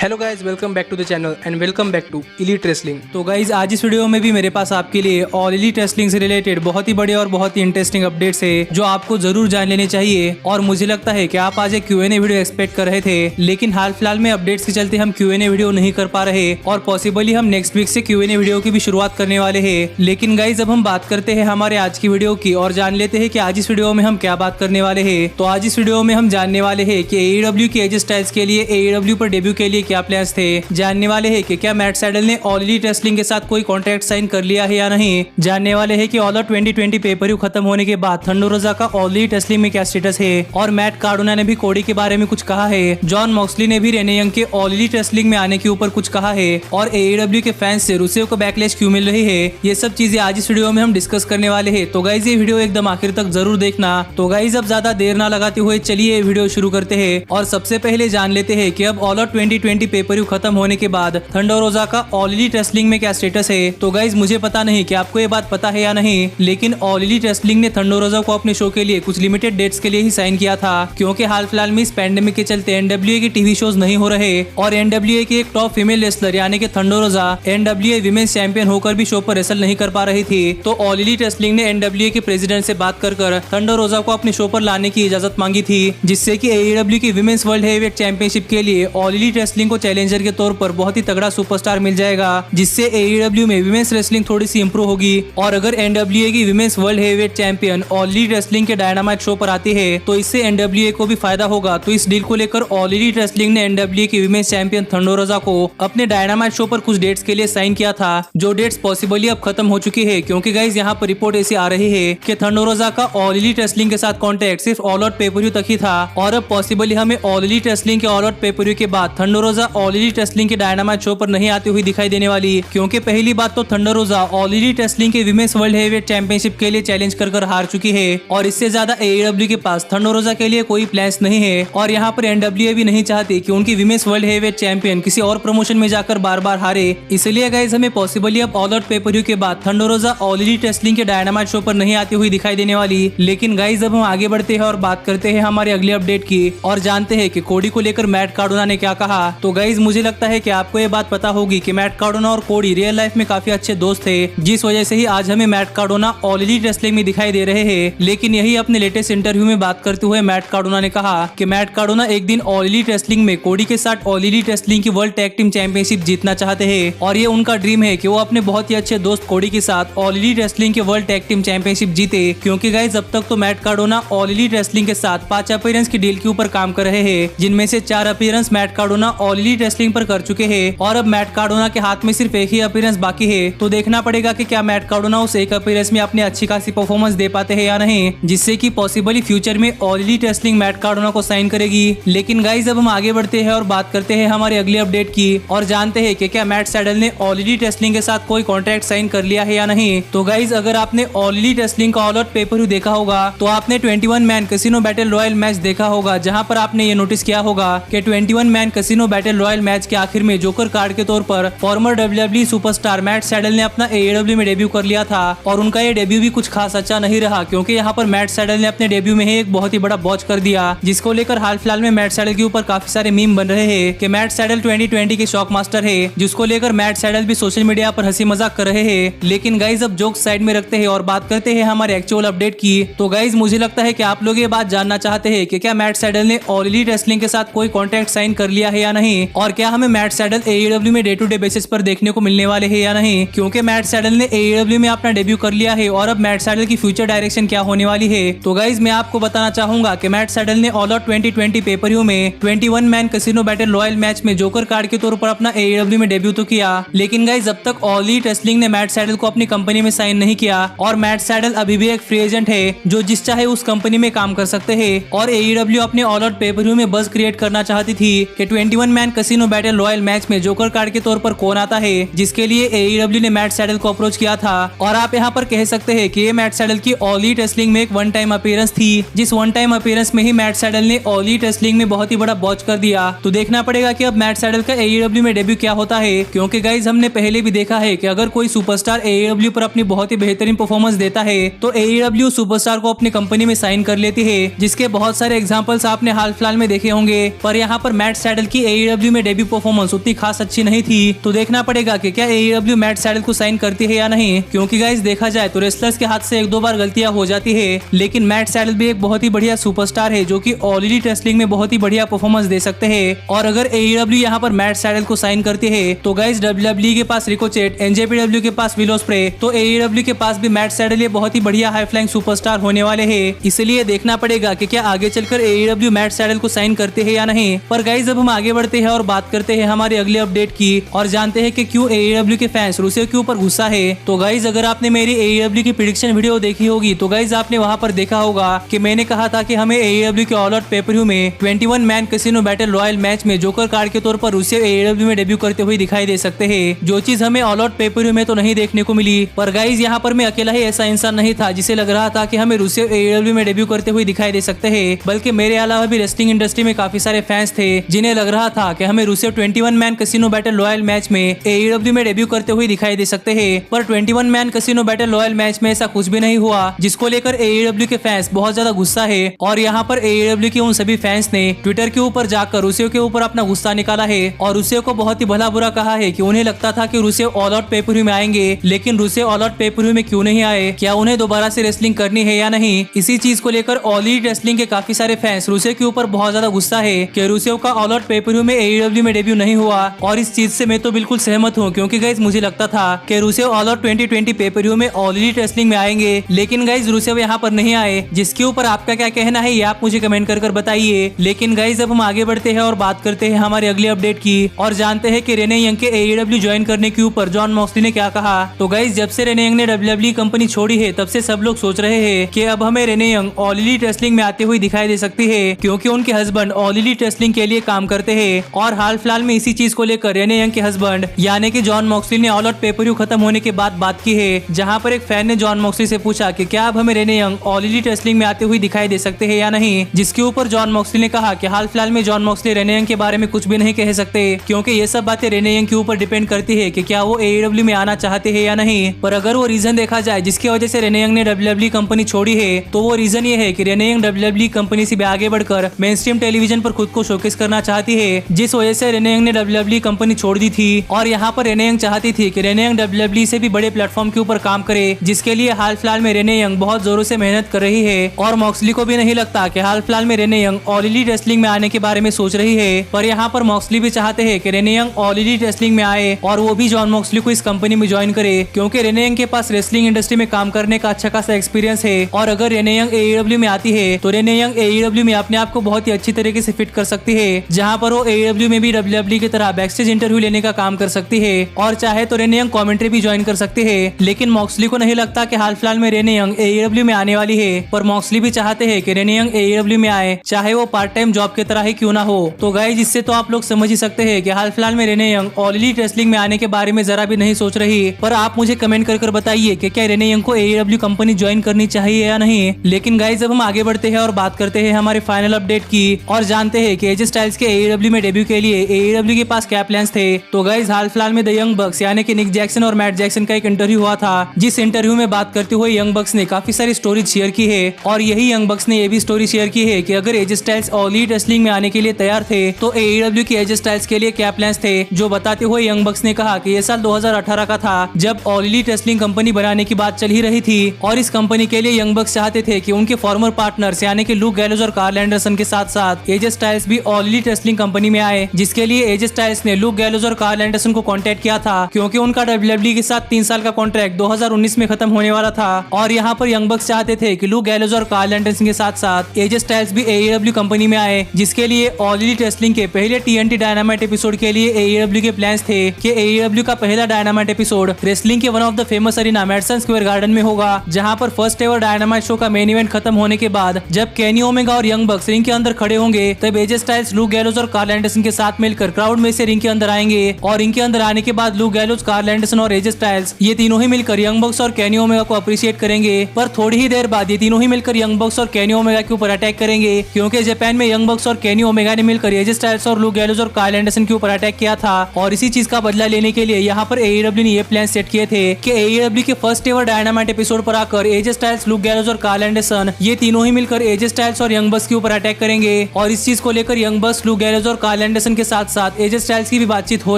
Hello guys, welcome back to the channel and welcome back to Elite Wrestling. तो guys आज इस video में भी मेरे पास आपके लिए ऑल एलीट रेसलिंग से रिलेटेड बहुत ही बड़े और बहुत ही इंटरेस्टिंग अपडेट्स है जो आपको जरूर जान लेने चाहिए। और मुझे लगता है कि आप आज एक Q&A वीडियो एक्सपेक्ट कर रहे थे, लेकिन हाल फिलहाल में अपडेट्स के चलते हम Q&A वीडियो नहीं कर पा रहे और पॉसिबली हम नेक्स्ट वीक से Q&A वीडियो की भी शुरुआत करने वाले है। लेकिन गाइज अब हम बात करते हैं हमारे आज की वीडियो की और जान लेते हैं कि आज इस वीडियो में हम क्या बात करने वाले हैं। तो आज इस वीडियो में हम जानने वाले हैं कि AEW के एज स्टाइल्स के लिए AEW पर डेब्यू के लिए क्या प्लान्स थे, जानने वाले हैं कि क्या मैट सैडल ने ऑल एलीट रेसलिंग के साथ कोई कॉन्ट्रैक्ट साइन कर लिया है या नहीं, जानने वाले हैं कि ऑल आउट 2020 पेपर खत्म होने के बाद थंडर रोजा का ऑल एलीट रेसलिंग में क्या स्टेटस है, और मैट कार्डोना ने भी कोडी के बारे में कुछ कहा है, जॉन मॉक्सली ने भी रेने यंग के ऑल एलीट रेसलिंग में आने के ऊपर कुछ कहा है, और AEW के फैंस से रुसेव को बैकलैश क्यों मिल रही है, ये सब चीजें आज इस वीडियो में हम डिस्कस करने वाले हैं। तो गाइज ये वीडियो एकदम आखिर तक जरूर देखना। तो गाइज अब ज्यादा देर ना लगाते हुए चलिए ये वीडियो शुरू करते हैं और सबसे पहले जान लेते हैं कि अब ऑल आउट 2020 पेपर खत्म होने के बाद थंडर रोजा का ऑल एलीट रेसलिंग में क्या स्टेटस है। तो गाइज मुझे पता नहीं कि आपको ये बात पता है या नहीं, लेकिन ऑल एलीट रेसलिंग ने थंडर रोजा को अपने शो के लिए कुछ लिमिटेड डेट्स के लिए ही साइन किया था, क्योंकि हाल फिलहाल में इस पैंडेमिक के चलते NWA के टीवी शोज नहीं हो रहे और NWA की एक टॉप फीमेल रेसलर यानी कि थंडर रोजा NWA विमेंस चैंपियन होकर भी शो पर रेसल नहीं कर पा रही थी। तो ऑल एलीट रेसलिंग ने NWA के प्रेसिडेंट से बात कर थंडर रोजा को अपने शो पर लाने की इजाजत मांगी थी, जिससे कि AEW की विमेंस वर्ल्ड हेवीवेट चैंपियनशिप के लिए ऑल एलीट रेसलिंग को चैलेंजर के तौर पर बहुत ही तगड़ा सुपरस्टार मिल जाएगा, जिससे AEW में विमेंस रेसलिंग थोड़ी सी इंप्रूव होगी। और अगर NWA की women's world heavyweight champion all Elite wrestling के डायनामाइट शो पर आती है तो इससे NWA को भी फायदा होगा। तो इस डील को लेकर ऑल एलीट रेसलिंग ने NWA की विमेंस चैंपियन थंडर रोजा को अपने डायनामाइट शो पर कुछ डेट्स के लिए साइन किया था, जो डेट्स पॉसिबली अब खत्म हो चुकी है, क्योंकि गाइज यहाँ पर रिपोर्ट ऐसी आ रही है कि थंडर रोजा का ऑल एलीट रेसलिंग के साथ कॉन्टैक्ट सिर्फ ऑल आउट पेपर तक ही था, और अब पॉसिबली हमें ऑल एलीट रेसलिंग के ऑल आउट पेपर के बाद थंडर रोजा ऑल एलीट रेसलिंग के डायनामाइट शो पर नहीं आती हुई दिखाई देने वाली, क्योंकि पहली बात तो थंडर रोजा ऑल एलीट रेसलिंग के विमेंस वर्ल्ड हेवीवेट चैंपियनशिप के लिए चैलेंज कर हार चुकी है, और इससे ज्यादा AEW के पास थंडर रोजा के लिए कोई प्लान्स नहीं है। और यहाँ पर NWA भी नहीं चाहती कि उनकी विमेंस वर्ल्ड हेवीवेट चैंपियन किसी और प्रमोशन में जाकर बार बार हारे, इसलिए गाइज हमें पॉसिबली अब ऑल आउट पेपर के बाद थंडर रोजा ऑल एलीट रेसलिंग के डायनामाइट शो पर नहीं आती हुई दिखाई देने वाली। लेकिन गाइज अब हम आगे बढ़ते हैं और बात करते हैं हमारे अगले अपडेट की और जानते हैं कि कोडी को लेकर मैट कार्डोना ने क्या कहा। तो गाइज मुझे लगता है कि आपको ये बात पता होगी कि मैट कार्डोना और कोडी रियल लाइफ में काफी अच्छे दोस्त थे, जिस वजह से ही आज हमें Matt Cardona all Elite Wrestling में दिखाई दे रहे हैं। लेकिन यही अपने लेटेस्ट इंटरव्यू में बात करते हुए मैट कार्डोना ने कहा कि मैट कार्डोना एक दिन ऑल एलीट रेसलिंग में कोडी के साथ ऑल एलीट रेसलिंग की वर्ल्ड टैग टीम चैंपियनशिप जीतना चाहते हैं, और ये उनका ड्रीम है कि वो अपने बहुत ही अच्छे दोस्त कोडी के साथ ऑल एलीट रेसलिंग के वर्ल्ड टैग टीम चैंपियनशिप जीते। क्योंकि गाइस अब तक तो Matt Cardona all Elite wrestling के साथ 5 अपीयरेंस की डील के ऊपर काम कर रहे हैं, जिनमें से 4 appearance Matt Cardona all Elite wrestling पर कर चुके हैं, और अब मैट कार्डोना के हाथ में सिर्फ एक ही अपीयरेंस बाकी है। तो देखना पड़ेगा कि क्या मैट कार्डोना उस एक अपीयरेंस में अपनी अच्छी खासी परफॉर्मेंस दे पाते हैं या नहीं, जिससे कि पॉसिबली फ्यूचर में all Elite wrestling Matt Cardona को साइन करेगी। लेकिन गाइज अब हम आगे बढ़ते हैं और बात करते हैं हमारे अगले अपडेट की और जानते हैं कि क्या मैट सैडल ने ऑल एलीट रेसलिंग के साथ कोई कॉन्ट्रैक्ट साइन कर लिया है या नहीं। तो गाइज अगर आपने ऑल एलीट रेसलिंग का ऑल आउट पेपर देखा होगा तो आपने 21 man casino battle royale match देखा होगा, जहां पर आपने ये नोटिस किया होगा कि 21 man casino battle royale match के आखिर में जोकर कार्ड के तौर पर former WWE superstar Matt Sydal ने अपना AEW में डेब्यू कर लिया था, और उनका ये डेब्यू भी कुछ खास अच्छा नहीं रहा, क्योंकि यहाँ पर मैट सैडल ने अपने डेब्यू में ही एक बहुत ही बड़ा बॉच कर दिया, जिसको लेकर हाल फिलहाल में मैट सैडल के ऊपर काफी सारे मीम बन रहे हैं कि मैट सैडल 2020 के शॉक मास्टर है, जिसको लेकर मैट सैडल भी सोशल मीडिया पर हंसी मजाक कर रहे हैं। लेकिन गाइज अब जोक साइड में रखते हैं और बात करते हैं हमारे एक्चुअल अपडेट की। तो गाइज मुझे लगता है कि आप लोग ये बात जानना चाहते हैं कि क्या मैट सैडल ने ऑल एलीट रेसलिंग के साथ कोई कॉन्ट्रैक्ट साइन कर लिया है या नहीं, और क्या हमें मैट सैडल AEW में डे टू डे बेसिस पर देखने को मिलने वाले हैं या नहीं, क्योंकि मैट सैडल ने AEW में अपना डेब्यू कर लिया है, और अब मैट सैडल की फ्यूचर डायरेक्शन क्या होने वाली है। तो गाइज मैं आपको बताना चाहूंगा कि मैट सैडल ने ऑल आउट 2020 पेपर में 21 man casino battle royale match में जोकर कार्ड के तौर पर अपना AEW में डेब्यू तो किया, लेकिन गाइज अब तक ऑल एलीट रेसलिंग ने मैट सैडल को अपनी कंपनी में साइन नहीं किया, और मैट सैडल अभी भी एक फ्री एजेंट है जो जिस चाहे उस कंपनी में काम कर सकते हैं। और AEW अपने ऑल आउट पेपर में बज़ क्रिएट करना चाहती थी कि 21 man casino battle royale match में जोकर कार्ड के तौर पर कौन आता है, जिसके लिए AEW ने मैट सैडल को अप्रोच किया था। और आप यहाँ पर कह सकते हैं कि ये मैट सैडल की ऑल एलीट रेसलिंग में एक वन टाइम अपीयरेंस थी, जिस वन टाइम अपीयरेंस में ही मैट सैडल ने ऑल एलीट रेसलिंग में बहुत ही बड़ा बॉच कर दिया। तो देखना पड़ेगा कि अब मैट सैडल का AEW में डेब्यू क्या होता है, क्योंकि गाइज हमने पहले भी देखा है कि अगर कोई सुपरस्टार AEW पर अपनी बहुत ही बेहतरीन परफॉर्मेंस देता है तो AEW सुपरस्टार को अपनी कंपनी में साइन कर लेती है, जिसके बहुत सारे एग्जांपल्स आपने हाल फिलहाल में देखे होंगे। पर यहाँ पर मैट सैडल की AEW में डेब्यू परफॉर्मेंस उतनी खास अच्छी नहीं थी, तो देखना पड़ेगा कि क्या AEW मैट सैडल को साइन करती है या नहीं, क्योंकि गाइस देखा जाए तो रेसलर्स के हाथ से एक दो बार गलतियां हो जाती है, लेकिन मैट सैडल भी एक बहुत ही बढ़िया सुपरस्टार है जो कि ऑल एलीट रेसलिंग में बहुत ही बढ़िया परफॉर्मेंस दे सकते हैं। और अगर AEW यहाँ पर मैट सैडल को साइन करती है तो गाइस WWE के पास रिकोचेट, NJPW के पास विल ओस्प्रे, तो AEW के पास भी मैट सैडल ये बहुत ही बढ़िया हाई फ्लाइंग सुपरस्टार होने वाले हैं। इसलिए देखना पड़ेगा कि क्या आगे चलकर AEW मैट सैडल को साइन करते हैं या नहीं। पर गाइस अब हम आगे बढ़ते हैं और बात करते हैं हमारे अगले अपडेट की और जानते हैं कि क्यों AEW के फैंस रूसेव के ऊपर गुस्सा है। तो गाइस अगर आपने मेरी AEW की प्रेडिक्शन वीडियो देखी होगी तो गाइस आपने वहां पर देखा होगा कि मैंने कहा था कि हमें AEW के ऑल आउट पेपर-व्यू में 21 man casino battle royale match में जोकर कार्ड के तौर पर रूसेव AEW में डेब्यू करते हुए दिखाई दे सकते हैं, जो चीज हमें ऑल आउट पेपर-व्यू में तो नहीं देखने को मिली। पर गाइस यहाँ पर मैं अकेला ही ऐसा इंसान नहीं था जिसे लग रहा था कि हमें रूसेव AEW में डेब्यू करते हुए दिखाई दे सकते हैं, बल्कि मेरे अलावा भी रेसलिंग इंडस्ट्री में काफी सारे फैंस थे जिन्हें लग रहा था कि हमें Rusev 21 man casino battle royale match में AEW में डेब्यू करते हुए दिखाई दे सकते हैं। पर 21 man casino battle royale match में ऐसा कुछ भी नहीं हुआ, जिसको लेकर AEW के फैंस बहुत ज्यादा गुस्सा है। और यहाँ पर AEW के उन सभी फैंस ने ट्विटर के ऊपर जाकर रूसेव के ऊपर अपना गुस्सा निकाला है और रूसेव को बहुत ही भला बुरा कहा है कि उन्हें लगता था कि रूसेव ऑल आउट पेपर-व्यू में आएंगे, लेकिन रूसेव ऑल आउट पेपर-व्यू में क्यों नहीं आए, क्या उन्हें दोबारा से रेसलिंग करनी है या नहीं। इसी चीज को लेकर ऑल एलीट रेसलिंग के काफी सारे फैंस रूसेव के ऊपर बहुत ज्यादा गुस्सा है कि रूसेव का ऑल आउट पेपर-व्यू में AEW में डेब्यू नहीं हुआ। और इस चीज से मैं तो बिल्कुल सहमत हूँ, क्योंकि गाइस मुझे लगता था कि रूसेव ऑल आउट 2020 पेपर-व्यू में ऑल एलीट रेसलिंग में आएंगे, लेकिन गाइस रूसेव यहाँ पर नहीं आए। जिसके ऊपर आपका क्या कहना है ये आप मुझे कमेंट कर बताइए। लेकिन गाइस अब हम आगे बढ़ते हैं और बात करते हैं हमारे अगले अपडेट की और जानते हैं कि रेने यंग के AEW ज्वाइन करने के ऊपर जॉन मॉक्सली ने क्या कहा। तो गाइस जब से रेने यंग ने WWE कंपनी छोड़ी है तब से सब लोग सोच रहे हैं कि अब हमें Renee Young All Elite Wrestling में आते हुए दिखाई दे सकती है, क्योंकि उनके हस्बैंड ऑल एलीट रेसलिंग के लिए काम करते हैं। और हाल फिलहाल में इसी चीज को लेकर रेने यंग के हस्बैंड यानी कि जॉन मॉक्सली ने ऑल आउट पेपर-व्यू खत्म होने के बाद बात की है, जहाँ पर एक फैन ने जॉन मॉक्सली से पूछा कि क्या अब हमें Renee Young All Elite Wrestling में आते हुए दिखाई दे सकते हैं या नहीं। जिसके ऊपर जॉन मॉक्सली ने कहा कि हाल फिलहाल में जॉन मॉक्सली रेने यंग के बारे में कुछ भी नहीं कह सकते, क्योंकि ये सब बातें रेने यंग के ऊपर डिपेंड करती है कि क्या वो AEW में आना चाहते हैं या नहीं। पर अगर वो रीजन देखा जाए जिसकी वजह से रेने यंग ने WWE कंपनी छोड़ी है, तो वो रीजन ये है कि रेने यंग WWE कंपनी से भी आगे बढ़कर मेन स्ट्रीम टेलीविजन पर खुद को शोकेस करना चाहती है, जिस वजह से रेने यंग ने WWE कंपनी छोड़ दी थी। और यहाँ पर रेने यंग चाहती थी कि रेने यंग WWE से भी बड़े प्लेटफॉर्म के ऊपर काम करे, जिसके लिए हाल फिलहाल में रेने यंग बहुत जोरों से मेहनत कर रही है। और मॉक्सली को भी नहीं लगता कि हाल फिलहाल में Renee Young All Elite Wrestling में आने के बारे में सोच रही है। पर यहाँ पर मॉक्सली भी चाहते हैं कि Renee Young All Elite Wrestling में आए और वो भी जॉन मॉक्सली को इस कंपनी में ज्वाइन करे, क्योंकि रेने यंग के पास रेसलिंग इंडस्ट्री में काम करने का अच्छा खासा एक्सपीरियंस है। और अगर रेने यंग AEW में आती है तो रेने यंग AEW में अपने आप को बहुत ही अच्छी तरीके से फिट कर सकती है, जहाँ पर वो AEW में भी WWE की तरह बैकस्टेज इंटरव्यू लेने का काम कर सकती है और चाहे तो रेने यंग कमेंट्री भी ज्वाइन कर सकती है। लेकिन मॉक्सली को नहीं लगता कि हाल फिलहाल में रेने यंग AEW में आने वाली है, पर मॉक्सली भी चाहते हैं कि रेने यंग AEW में आए, चाहे वो पार्ट टाइम जॉब की तरह ही क्यों ना हो। तो गाइस इससे तो आप लोग समझ ही सकते हैं कि हाल फिलहाल में Renee Young All Elite Wrestling में आने के बारे में जरा भी नहीं सोच रही। पर आप मुझे कमेंट कर बताइए कि क्या रेने यंग को AEW कंपनी ज्वाइन करनी चाहिए या नहीं। लेकिन गाइस अब हम आगे बढ़ते हैं और बात करते हैं हमारे फाइनल अपडेट की और जानते हैं कि एजे स्टाइल्स के AEW में डेब्यू के लिए AEW के पास क्या प्लान्स थे। तो गाइस हाल फिलहाल में द यंग बक्स यानी कि निक जैक्सन और मैट जैक्सन का एक इंटरव्यू हुआ था, जिस इंटरव्यू में बात करते हुए यंग बक्स ने काफी सारी स्टोरी शेयर की है। और यही यंग बक्स ने ये भी स्टोरी शेयर की है कि अगर AJ Styles all Elite Wrestling में आने के लिए तैयार थे तो AEW की एजे स्टाइल्स के लिए क्या प्लान्स थे। जो बताते हुए यंग बक्स ने कहा कि ये साल 2018 का था जब ऑल एलीट रेसलिंग कंपनी बनाने की बात चल ही रही थी और इस कंपनी के लिए यंग बक्स चाहते थे कि उनके फॉर्मर पार्टनर्स यानी कि लुक गैलोज और कार्ल एंडरसन के साथ साथ एजे स्टाइल्स भी ऑल एलीट रेसलिंग कंपनी में आए, जिसके लिए एजे स्टाइल्स ने लुक गैलोज और कार्ल एंडरसन को कांटेक्ट किया था, क्योंकि उनका WWE के साथ 3 साल का कॉन्ट्रैक्ट 2019 में खत्म होने वाला था। और यहाँ पर यंग बक्स चाहते थे कि लुक गैलोज और कार्ल एंडरसन के साथ साथ एजे स्टाइल्स भी AEW कंपनी में आए, जिसके लिए ऑल एलीट रेसलिंग के पहले TNT डायनामाइट एपिसोड के लिए AEW के प्लान्स थे कि AEW का पहला डायनामाइट एपिसोड रेसलिंग के one of the famous arena Madison Square Garden में होगा, जहां पर फर्स्ट एवर डायनामाइट शो का मेन इवेंट खत्म होने के बाद जब केनी ओमेगा और यंग बक्स रिंग के अंदर खड़े होंगे तब एजे स्टाइल्स लुक गैलोज और कार्ल एंडरसन के साथ मिलकर क्राउड में से रिंग के अंदर आएंगे और रिंग के अंदर आने के बाद लुक गैलोज, कार्ल एंडरसन और एजे स्टाइल्स ये तीनों ही मिलकर यंग बक्स और केनी ओमेगा को अप्रिशिएट करेंगे। पर थोड़ी ही देर बाद ये तीनों ही मिलकर यंग बक्स और केनी ओमेगा के ऊपर अटैक करेंगे, क्योंकि जापान में यंग बक्स और केनी ओमेगा ने मिलकर एजे स्टाइल्स और लुक गैलोज और कार्ल एंडरसन के ऊपर अटैक किया था। और इसी चीज का बदला लेने के लिए यहाँ पर AEW ने ये प्लान सेट किए थे कि AEW के फर्स्ट एवर डायनामाइट एपिसोड पर आकर एजे स्टाइल्स, लुक गैलोज और कार्ल एंडरसन ये तीनों ही मिलकर एजे स्टाइल्स और यंग बक्स के ऊपर अटैक करेंगे। और इस चीज को लेकर यंग बक्स, लुक गैलोज और कार्ल कार्ल एंडरसन के साथ साथ एजे स्टाइल्स की भी बातचीत हो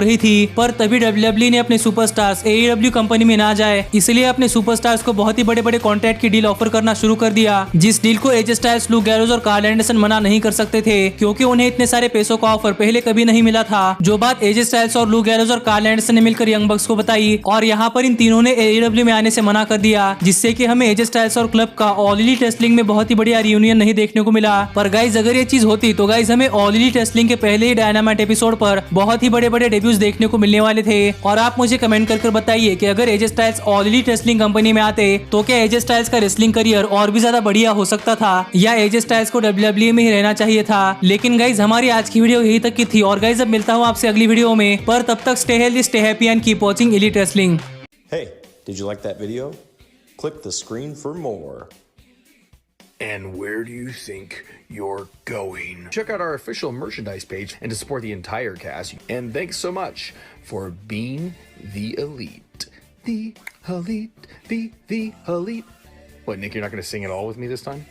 रही थी, पर तभी WWE ने अपने सुपरस्टार्स AEW कंपनी में ना जाए इसलिए अपने सुपरस्टार्स को बहुत ही बड़े बड़े कॉन्ट्रैक्ट की डील ऑफर करना शुरू कर दिया, जिस डील को एजे स्टाइल्स, लुक गैलोज और कार्ल एंडरसन मना नहीं कर सकते थे क्योंकि उन्हें इतने सारे पैसों का ऑफर पहले कभी नहीं मिला था। जो बात एजे स्टाइल्स और लुक गैलोज और कार्ल एंडरसन ने मिलकर यंग बक्स को बताई और यहाँ पर इन तीनों ने AEW में आने से मना कर दिया, जिससे कि हमें एजे स्टाइल्स और क्लब का ऑल एलीट रेसलिंग में बहुत ही बढ़िया रियूनियन नहीं देखने को मिला। पर गाइज अगर ये चीज होती तो गाइज हमें ऑल एलीट रेसलिंग के पहले ही डायनामाइट एपिसोड पर बहुत ही बड़े बड़े डेब्यूज देखने को मिलने वाले थे। और आप मुझे कमेंट कर बताइए कि अगर AJ Styles all Elite wrestling company में आते तो क्या एजे स्टाइल्स का रेसलिंग करियर और भी ज्यादा बढ़िया हो सकता था या एजे स्टाइल्स को WWE में ही रहना चाहिए था। लेकिन गाइज हमारी आज की वीडियो यही तक की थी और गाइज अब मिलता हूँ आपसे अगली वीडियो में, पर तब तक stay healthy, stay happy and keep watching elite wrestling. Hey, did you like that video? Click the screen for more. And where do you think you're going? Check out our official merchandise page and to support the entire cast. And thanks so much for being the elite. The elite, the elite. What, Nick, you're not going to sing it all with me this time?